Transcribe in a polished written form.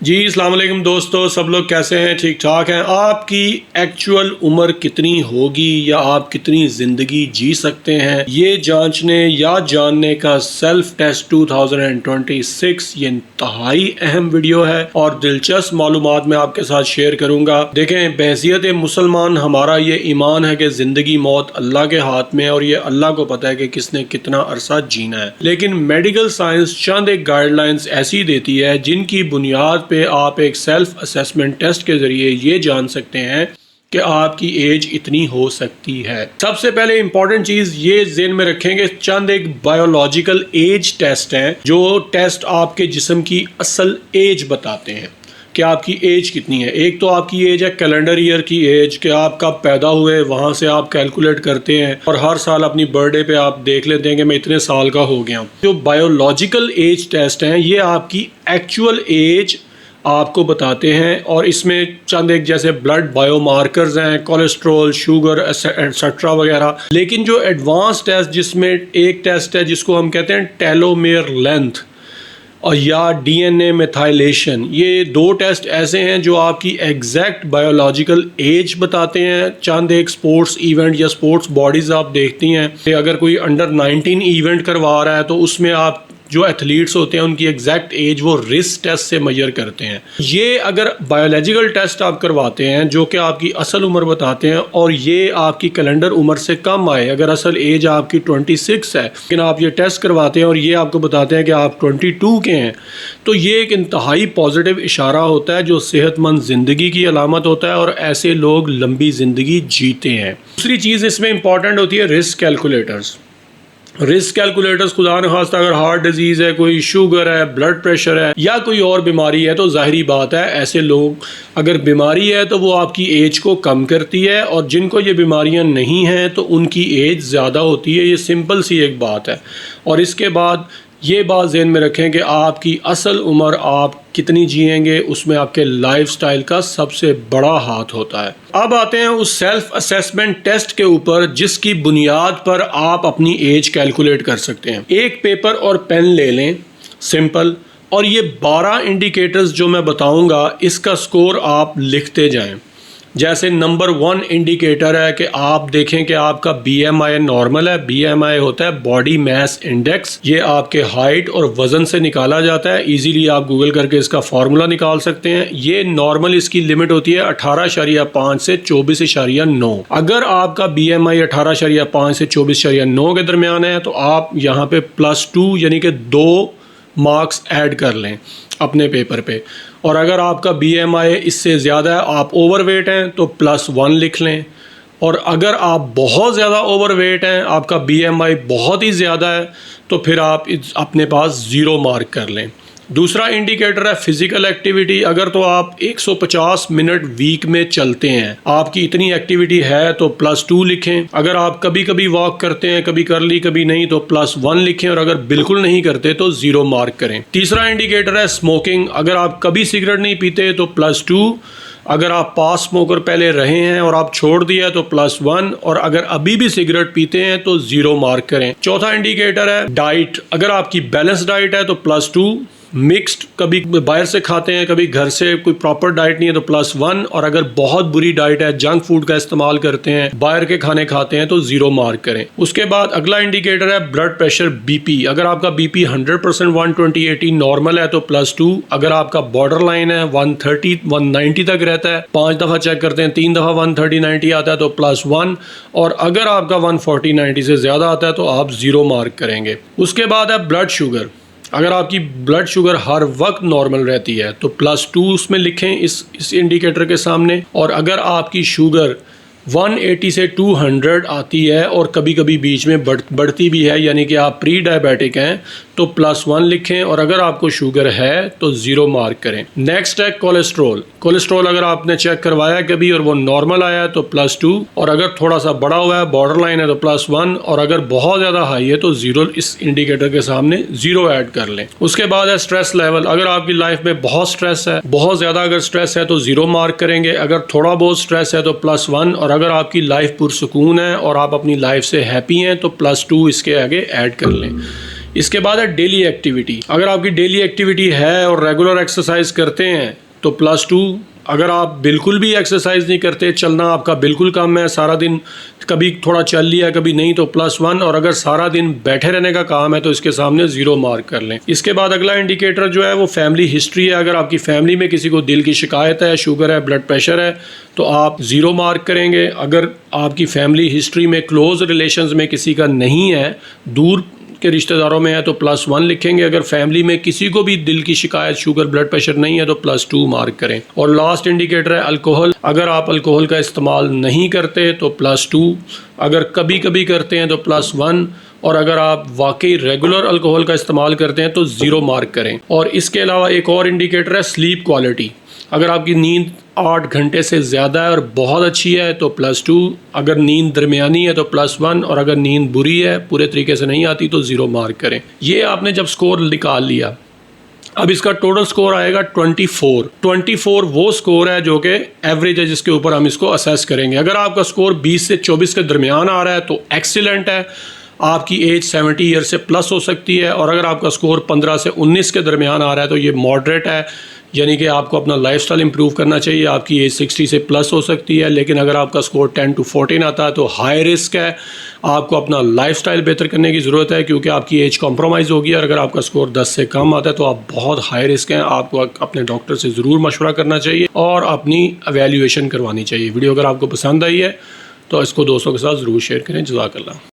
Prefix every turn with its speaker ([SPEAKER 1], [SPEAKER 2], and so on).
[SPEAKER 1] जी अस्सलाम वालेकुम दोस्तों, सब लोग कैसे हैं? ठीक ठाक हैं? आपकी एक्चुअल उम्र कितनी होगी या आप कितनी ज़िंदगी जी सकते हैं, ये जांचने या जानने का सेल्फ टेस्ट 2026 ये इंतहाई अहम वीडियो है और दिलचस्प मालूमात मैं आपके साथ शेयर करूंगा। देखें, बहैसियत मुसलमान हमारा ये ईमान है कि ज़िंदगी मौत अल्लाह के हाथ में और ये अल्लाह को पता है कि किसने कितना अरसा जीना है। लेकिन मेडिकल साइंस चंद एक गाइडलाइंस ऐसी देती है जिनकी बुनियाद पे आप एक सेल्फ असेसमेंट टेस्ट के ज़रिए ये जान सकते हैं कि आपकी एज इतनी हो सकती है। सबसे पहले इंपॉर्टेंट चीज़ ये ज़हन में रखेंगे, चंद एक बायोलॉजिकल एज टेस्ट हैं जो टेस्ट आपके जिस्म की असल एज बताते हैं कि आपकी एज कितनी है। एक तो आपकी एज है कैलेंडर ईयर की एज, कि आप कब पैदा हुए वहाँ से आप कैलकुलेट करते हैं और हर साल अपनी बर्थडे पे आप देख लेते हैं कि मैं इतने साल का हो गया हूँ। जो बायोलॉजिकल एज टेस्ट हैं ये आपकी एक्चुअल एज आपको बताते हैं और इसमें चंद एक जैसे ब्लड बायोमार्कर्स हैं, कोलेस्ट्रॉल, शुगर एक्सेट्रा वगैरह। लेकिन जो एडवांस टेस्ट, जिसमें एक टेस्ट है जिसको हम कहते हैं टेलोमेयर लेंथ और या डीएनए मेथाइलेशन, ये दो टेस्ट ऐसे हैं जो आपकी एग्जैक्ट बायोलॉजिकल एज बताते हैं। चंद एक स्पोर्ट्स इवेंट या स्पोर्ट्स बॉडीज़ आप देखती हैं कि अगर कोई अंडर 19 इवेंट करवा रहा है तो उसमें आप जो एथलीट्स होते हैं उनकी एग्जैक्ट एज वो रिस्क टेस्ट से मेजर करते हैं। ये अगर बायोलॉजिकल टेस्ट आप करवाते हैं जो कि आपकी असल उम्र बताते हैं और ये आपकी कैलेंडर उम्र से कम आए, अगर असल एज आपकी 26 है लेकिन आप ये टेस्ट करवाते हैं और ये आपको बताते हैं कि आप 22 के हैं, तो ये एक इंतहाई पॉजिटिव इशारा होता है जो सेहतमंद ज़िंदगी की अलामत होता है और ऐसे लोग लंबी ज़िंदगी जीते हैं। दूसरी चीज़ इसमें इंपॉर्टेंट होती है रिस्क कैलकुलेटर्स। रिस्क कैलकुलेटर्स खुदा न खास्ता अगर हार्ट डिजीज़ है, कोई शुगर है, ब्लड प्रेशर है या कोई और बीमारी है तो जाहिरी बात है ऐसे लोग, अगर बीमारी है तो वो आपकी एज को कम करती है और जिनको ये बीमारियां नहीं हैं तो उनकी एज ज़्यादा होती है। ये सिंपल सी एक बात है। और इसके बाद ये बात ज़हन में रखें कि आपकी असल उम्र आप कितनी जिएंगे उसमें आपके लाइफस्टाइल का सबसे बड़ा हाथ होता है। अब आते हैं उस सेल्फ असेसमेंट टेस्ट के ऊपर जिसकी बुनियाद पर आप अपनी एज कैलकुलेट कर सकते हैं। एक पेपर और पेन ले लें सिंपल, और ये 12 इंडिकेटर्स जो मैं बताऊंगा इसका स्कोर आप लिखते जाएं। जैसे नंबर 1 इंडिकेटर है कि आप देखें कि आपका BMI नॉर्मल है। BMI होता है बॉडी मास इंडेक्स। ये आपके हाइट और वज़न से निकाला जाता है। इजीली आप गूगल करके इसका फार्मूला निकाल सकते हैं। ये नॉर्मल, इसकी लिमिट होती है 18.5 से 24.9। अगर आपका BMI 18.5 से 24.9 के दरमियान है तो आप यहाँ पे +2 यानी कि 2 मार्क्स ऐड कर लें अपने पेपर पे। और अगर आपका BMI इससे ज़्यादा है, आप ओवरवेट हैं, तो +1 लिख लें। और अगर आप बहुत ज़्यादा ओवरवेट हैं, आपका BMI बहुत ही ज़्यादा है, तो फिर आप अपने पास 0 मार्क कर लें। दूसरा इंडिकेटर है फिज़िकल एक्टिविटी। अगर तो आप 150 मिनट वीक में चलते हैं, आपकी इतनी एक्टिविटी है तो +2 लिखें। अगर आप कभी कभी वॉक करते हैं, कभी कर ली कभी नहीं, तो +1 लिखें। और अगर बिल्कुल नहीं करते तो 0 मार्क करें। तीसरा इंडिकेटर है स्मोकिंग। अगर आप कभी सिगरेट नहीं पीते तो +2। अगर आप पास स्मोकर पहले रहे हैं और आप छोड़ दिया तो +1। और अगर अभी भी सिगरेट पीते हैं तो 0 मार्क करें। चौथा इंडिकेटर है डाइट। अगर आपकी बैलेंस डाइट है तो +2। मिक्स्ड, कभी बाहर से खाते हैं कभी घर से, कोई प्रॉपर डाइट नहीं है तो +1। और अगर बहुत बुरी डाइट है, जंक फूड का इस्तेमाल करते हैं, बाहर के खाने खाते हैं, तो 0 मार्क करें। उसके बाद अगला इंडिकेटर है ब्लड प्रेशर BP। अगर आपका BP 100% 120/80 नॉर्मल है तो +2। अगर आपका बॉर्डर लाइन है 130 190 तक रहता है, 5 दफ़ा चेक करते हैं, 3 दफ़ा 130/90 आता है तो +1। और अगर आपका 140/90 से ज़्यादा आता है तो आप 0 मार्क करेंगे। उसके बाद है ब्लड शुगर। अगर आपकी ब्लड शुगर हर वक्त नॉर्मल रहती है तो +2 उसमें लिखें इस इंडिकेटर के सामने। और अगर आपकी शुगर 180 से 200 आती है और कभी कभी बीच में बढ़ती भी है, यानी कि आप प्री डायबिटिक हैं, तो +1 लिखें। और अगर आपको शुगर है तो 0 मार्क करें। नेक्स्ट है कोलेस्ट्रॉल। कोलेस्ट्रॉल अगर आपने चेक करवाया कभी और वो नॉर्मल आया है तो +2। और अगर थोड़ा सा बड़ा हुआ है, बॉर्डर लाइन है, तो +1। और अगर बहुत ज़्यादा हाई है तो 0 इस इंडिकेटर के सामने 0 ऐड कर लें। उसके बाद है स्ट्रेस लेवल। अगर आपकी लाइफ में बहुत स्ट्रेस है, बहुत ज़्यादा अगर स्ट्रेस है तो 0 मार्क करेंगे। अगर थोड़ा बहुत स्ट्रेस है तो +1। और अगर आपकी लाइफ पुरसुकून है और आप अपनी लाइफ से हैप्पी हैं तो +2 इसके आगे ऐड कर लें। इसके बाद है डेली एक्टिविटी। अगर आपकी डेली एक्टिविटी है और रेगुलर एक्सरसाइज करते हैं तो +2। अगर आप बिल्कुल भी एक्सरसाइज नहीं करते, चलना आपका बिल्कुल कम है, सारा दिन कभी थोड़ा चल लिया कभी नहीं, तो +1। और अगर सारा दिन बैठे रहने का काम है तो इसके सामने 0 मार्क कर लें। इसके बाद अगला इंडिकेटर जो है वो फैमिली हिस्ट्री है। अगर आपकी फैमिली में किसी को दिल की शिकायत है, शुगर है, ब्लड प्रेशर है, तो आप 0 मार्क करेंगे। अगर आपकी फैमिली हिस्ट्री में क्लोज रिलेशंस में किसी का नहीं है, दूर के रिश्तेदारों में है, तो +1 लिखेंगे। अगर फैमिली में किसी को भी दिल की शिकायत, शुगर, ब्लड प्रेशर नहीं है तो +2 मार्क करें। और लास्ट इंडिकेटर है अल्कोहल। अगर आप अल्कोहल का इस्तेमाल नहीं करते तो +2, अगर कभी कभी करते हैं तो +1, और अगर आप वाकई रेगुलर अल्कोहल का इस्तेमाल करते हैं तो 0 मार्क करें। और इसके अलावा एक और इंडिकेटर है स्लीप क्वालिटी। अगर आपकी नींद 8 घंटे से ज़्यादा है और बहुत अच्छी है तो +2, अगर नींद दरमियानी है तो +1, और अगर नींद बुरी है, पूरे तरीके से नहीं आती, तो 0 मार्क करें। ये आपने जब स्कोर निकाल लिया, अब इसका टोटल स्कोर आएगा 24 वो स्कोर है जो कि एवरेज है, जिसके ऊपर हम इसको असेस करेंगे। अगर आपका स्कोर 20 से 24 के दरमियान आ रहा है तो एक्सीलेंट है, आपकी एज 70 ईयर से प्लस हो सकती है। और अगर आपका स्कोर 15 से 19 के दरमियान आ रहा है तो ये मॉडरेट है, यानी कि आपको अपना लाइफस्टाइल इंप्रूव करना चाहिए। आपकी एज 60 से प्लस हो सकती है। लेकिन अगर आपका स्कोर 10 to 14 आता है तो हाई रिस्क है, आपको अपना लाइफस्टाइल बेहतर करने की ज़रूरत है, क्योंकि आपकी एज कॉम्प्रोमाइज़ होगी। और अगर आपका स्कोर 10 से कम आता है तो आप बहुत हाई रिस्क हैं। आपको अपने डॉक्टर से ज़रूर मशवरा करना चाहिए और अपनी एवेल्यूएशन करवानी चाहिए। वीडियो अगर आपको पसंद आई है तो इसको दोस्तों के साथ ज़रूर शेयर करें। जज़ाकल्लाह।